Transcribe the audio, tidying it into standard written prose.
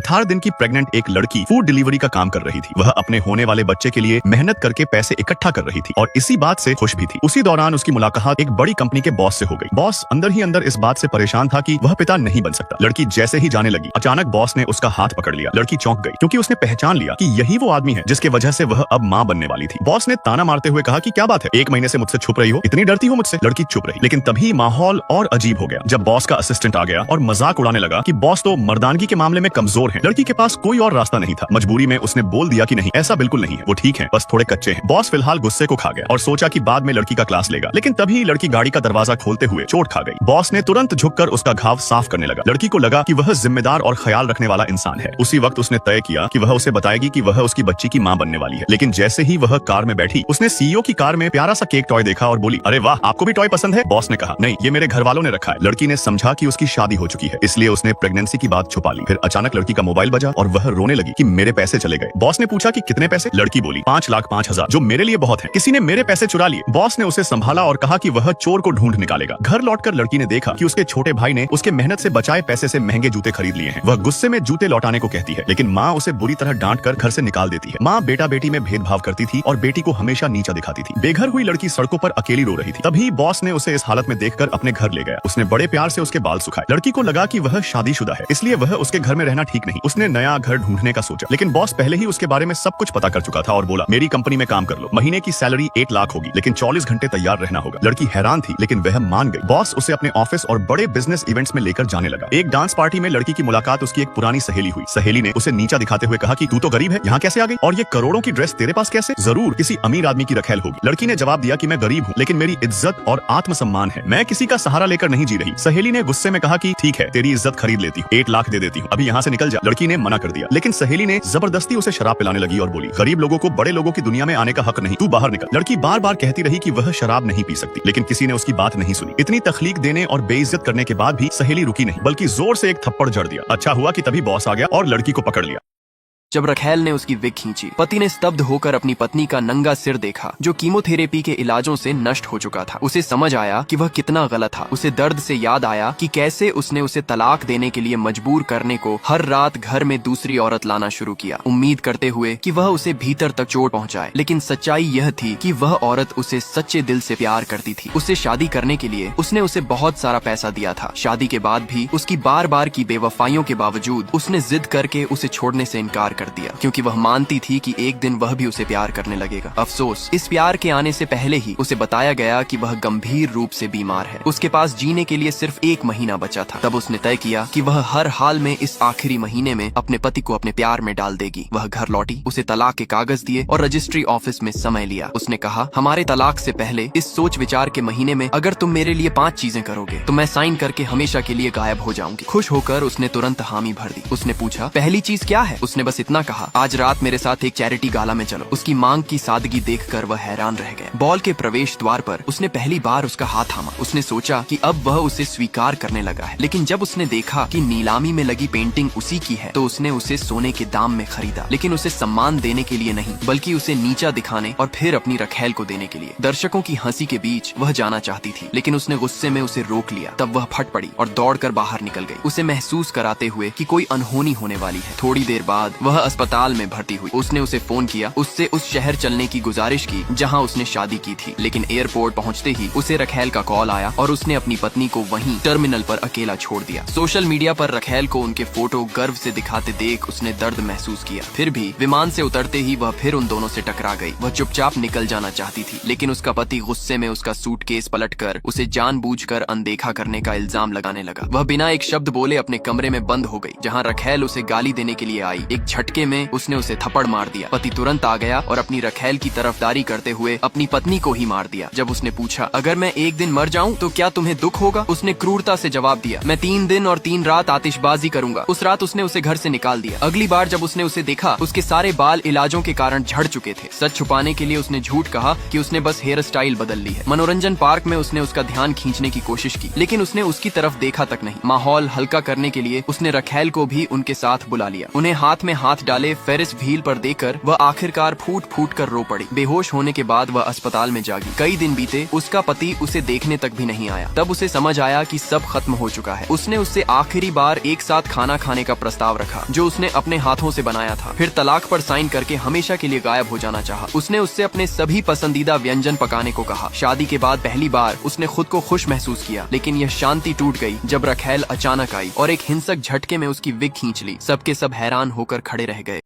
18 दिन की प्रेग्नेंट एक लड़की फूड डिलीवरी का काम कर रही थी। वह अपने होने वाले बच्चे के लिए मेहनत करके पैसे इकट्ठा कर रही थी और इसी बात से खुश भी थी। उसी दौरान उसकी मुलाकात एक बड़ी कंपनी के बॉस से हो गई। बॉस अंदर ही अंदर इस बात से परेशान था कि वह पिता नहीं बन सकता। लड़की जैसे ही जाने लगी, अचानक बॉस ने उसका हाथ पकड़ लिया। लड़की चौंक गई क्योंकि उसने पहचान लिया कि यही वो आदमी है जिसके वजह से वह अब मां बनने वाली थी। बॉस ने ताना मारते हुए कहा कि क्या बात है, 1 महीने से मुझसे छुप रही हो, इतनी डरती हो मुझसे। लड़की चुप रही, लेकिन तभी माहौल और अजीब हो गया जब बॉस का असिस्टेंट आ गया और मजाक उड़ाने लगा कि बॉस तो मर्दानगी के मामले में कमजोर है। लड़की के पास कोई और रास्ता नहीं था। मजबूरी में उसने बोल दिया कि नहीं, ऐसा बिल्कुल नहीं है, वो ठीक है, बस थोड़े कच्चे हैं। बॉस फिलहाल गुस्से को खा गया और सोचा कि बाद में लड़की का क्लास लेगा, लेकिन तभी लड़की गाड़ी का दरवाजा खोलते हुए चोट खा गई। बॉस ने तुरंत झुककर उसका घाव साफ करने लगा। लड़की को लगा कि वह जिम्मेदार और ख्याल रखने वाला इंसान है। उसी वक्त उसने तय किया कि वह उसे बताएगी कि वह उसकी बच्ची की मां बनने वाली है। लेकिन जैसे ही वह कार में बैठी, उसने सीईओ की कार में प्यारा सा केक टॉय देखा और बोली, अरे वाह, आपको भी टॉय पसंद है? बॉस ने कहा, नहीं, ये मेरे घर वालों ने रखा है। लड़की ने समझा कि उसकी शादी हो चुकी है, इसलिए उसने प्रेगनेंसी की बात छुपा ली। फिर अचानक लड़की का मोबाइल बजा और वह रोने लगी कि मेरे पैसे चले गए। बॉस ने पूछा कि कितने पैसे? लड़की बोली, 5,05,000, जो मेरे लिए बहुत है। किसी ने मेरे पैसे चुरा लिए। बॉस ने उसे संभाला और कहा कि वह चोर को ढूंढ निकालेगा। घर लौटकर लड़की ने देखा कि उसके छोटे भाई ने उसके मेहनत से बचाए पैसे से महंगे जूते खरीद लिए हैं। वह गुस्से में जूते लौटाने को कहती है, लेकिन माँ उसे बुरी तरह डांट कर घर से निकाल देती है। माँ बेटा बेटी में भेदभाव करती थी और बेटी को हमेशा नीचा दिखाती थी। बेघर हुई लड़की सड़कों पर अकेली रो रही थी। तभी बॉस ने उसे इस हालत में देखकर अपने घर ले गया। उसने बड़े प्यार से उसके बाल सुखाए। लड़की को लगा कि वह शादीशुदा है, इसलिए वह उसके घर में रहना ठीक नहीं। उसने नया घर ढूंढने का सोचा, लेकिन बॉस पहले ही उसके बारे में सब कुछ पता कर चुका था और बोला, मेरी कंपनी में काम कर लो, महीने की सैलरी 1 लाख होगी, लेकिन 24 घंटे तैयार रहना होगा। लड़की हैरान थी, लेकिन वह मान गई। बॉस उसे अपने ऑफिस और बड़े बिजनेस इवेंट्स में लेकर जाने लगा। एक डांस पार्टी में लड़की की मुलाकात उसकी एक पुरानी सहेली हुई। सहेली ने उसे नीचा दिखाते हुए कहा कि तू तो गरीब है, यहाँ कैसे आ गई? और ये करोड़ों की ड्रेस तेरे पास कैसे? जरूर किसी अमीर आदमी की रखेल होगी। लड़की ने जवाब दिया कि मैं गरीब हूँ, लेकिन मेरी इज्जत और आत्मसम्मान है, मैं किसी का सहारा लेकर नहीं जी रही। सहेली ने गुस्से में कहा कि ठीक है, तेरी इज्जत खरीद लेती हूँ, 1 लाख दे देती हूँ, अभी यहाँ से निकल जा। लड़की ने मना कर दिया, लेकिन सहेली ने जबरदस्ती उसे शराब पिलाने लगी और बोली, गरीब लोगों को बड़े लोगों की दुनिया में आने का हक नहीं, तू बाहर निकल। लड़की बार बार कहती रही कि वह शराब नहीं पी सकती, लेकिन किसी ने उसकी बात नहीं सुनी। इतनी तकलीफ देने और बेइज्जत करने के बाद भी सहेली रुकी नहीं, बल्कि जोर से एक थप्पड़ जड़ दिया। अच्छा हुआ कि तभी बॉस आ गया और लड़की को पकड़ लिया। जब रखैल ने उसकी विग खींची, पति ने स्तब्ध होकर अपनी पत्नी का नंगा सिर देखा, जो कीमोथेरेपी के इलाजों से नष्ट हो चुका था। उसे समझ आया कि वह कितना गलत था। उसे दर्द से याद आया कि कैसे उसने उसे तलाक देने के लिए मजबूर करने को हर रात घर में दूसरी औरत लाना शुरू किया, उम्मीद करते हुए कि वह उसे भीतर तक चोट पहुंचाए। लेकिन सच्चाई यह थी कि वह औरत उसे सच्चे दिल से प्यार करती थी। उसे शादी करने के लिए उसने उसे बहुत सारा पैसा दिया था। शादी के बाद भी उसकी बार बार की बेवफाइयों के बावजूद उसने जिद करके उसे छोड़ने से इनकार कर दिया, क्योंकि वह मानती थी कि एक दिन वह भी उसे प्यार करने लगेगा। अफसोस, इस प्यार के आने से पहले ही उसे बताया गया कि वह गंभीर रूप से बीमार है। उसके पास जीने के लिए सिर्फ 1 महीना बचा था। तब उसने तय किया कि वह हर हाल में इस आखिरी महीने में अपने पति को अपने प्यार में डाल देगी। वह घर लौटी, उसे तलाक के कागज दिए और रजिस्ट्री ऑफिस में समय लिया। उसने कहा, हमारे तलाक से पहले इस सोच विचार के महीने में अगर तुम मेरे लिए 5 चीजें करोगे तो मैं साइन करके हमेशा के लिए गायब हो जाऊंगी। खुश होकर उसने तुरंत हामी भर दी। उसने पूछा, पहली चीज क्या है? उसने बस इतना कहा, आज रात मेरे साथ एक चैरिटी गाला में चलो। उसकी मांग की सादगी देखकर वह हैरान रह गया। बॉल के प्रवेश द्वार पर उसने पहली बार उसका हाथ थामा। उसने सोचा कि अब वह उसे स्वीकार करने लगा है, लेकिन जब उसने देखा कि नीलामी में लगी पेंटिंग उसी की है, तो उसने उसे सोने के दाम में खरीदा, लेकिन उसे सम्मान देने के लिए नहीं, बल्कि उसे नीचा दिखाने और फिर अपनी रखैल को देने के लिए। दर्शकों की हंसी के बीच वह जाना चाहती थी, लेकिन उसने गुस्से में उसे रोक लिया। तब वह फट पड़ी और दौड़कर बाहर निकल गई, उसे महसूस कराते हुए कि कोई अनहोनी होने वाली है। थोड़ी देर बाद वह अस्पताल में भर्ती हुई। उसने उसे फोन किया, उससे उस शहर चलने की गुजारिश की जहां उसने शादी की थी, लेकिन एयरपोर्ट पहुंचते ही उसे रखैल का कॉल आया और उसने अपनी पत्नी को वहीं टर्मिनल पर अकेला छोड़ दिया। सोशल मीडिया पर रखैल को उनके फोटो गर्व से दिखाते देख उसने दर्द महसूस किया। फिर भी विमान से उतरते ही वह फिर उन दोनों से टकरा गई। वह चुपचाप निकल जाना चाहती थी, लेकिन उसका पति गुस्से में उसका सूटकेस पलटकर उसे जानबूझकर अनदेखा करने का इल्जाम लगाने लगा। वह बिना एक शब्द बोले अपने कमरे में बंद हो गई, जहाँ रखैल उसे गाली देने के लिए आई। एक झटके में उसने उसे थप्पड़ मार दिया। पति तुरंत आ गया और अपनी रखैल की तरफदारी करते हुए अपनी पत्नी को ही मार दिया। जब उसने पूछा, अगर मैं एक दिन मर जाऊं तो क्या तुम्हें दुख होगा? उसने क्रूरता से जवाब दिया, मैं 3 दिन और 3 रात आतिशबाजी करूंगा। उस रात उसने उसे घर से निकाल दिया। अगली बार जब उसने उसे देखा, उसके सारे बाल इलाजों के कारण झड़ चुके थे। सच छुपाने के लिए उसने झूठ कहा कि उसने बस हेयर स्टाइल बदल ली है। मनोरंजन पार्क में उसने उसका ध्यान खींचने की कोशिश की, लेकिन उसने उसकी तरफ देखा तक नहीं। माहौल हल्का करने के लिए उसने रखैल को भी उनके साथ बुला लिया। उन्हें हाथ में हाथ हाथ डाले फेरिस व्हील पर देकर वह आखिरकार फूट फूट कर रो पड़ी। बेहोश होने के बाद वह अस्पताल में जागी। कई दिन बीते, उसका पति उसे देखने तक भी नहीं आया। तब उसे समझ आया कि सब खत्म हो चुका है। उसने उससे आखिरी बार एक साथ खाना खाने का प्रस्ताव रखा जो उसने अपने हाथों से बनाया था। फिर तलाक पर साइन करके हमेशा के लिए गायब हो जाना चाहा। उसने उससे अपने सभी पसंदीदा व्यंजन पकाने को कहा। शादी के बाद पहली बार उसने खुद को खुश महसूस किया, लेकिन यह शांति टूट गई जब रखैल अचानक आई और एक हिंसक झटके में उसकी विग खींच ली। सबके सब हैरान होकर खड़े रह गए।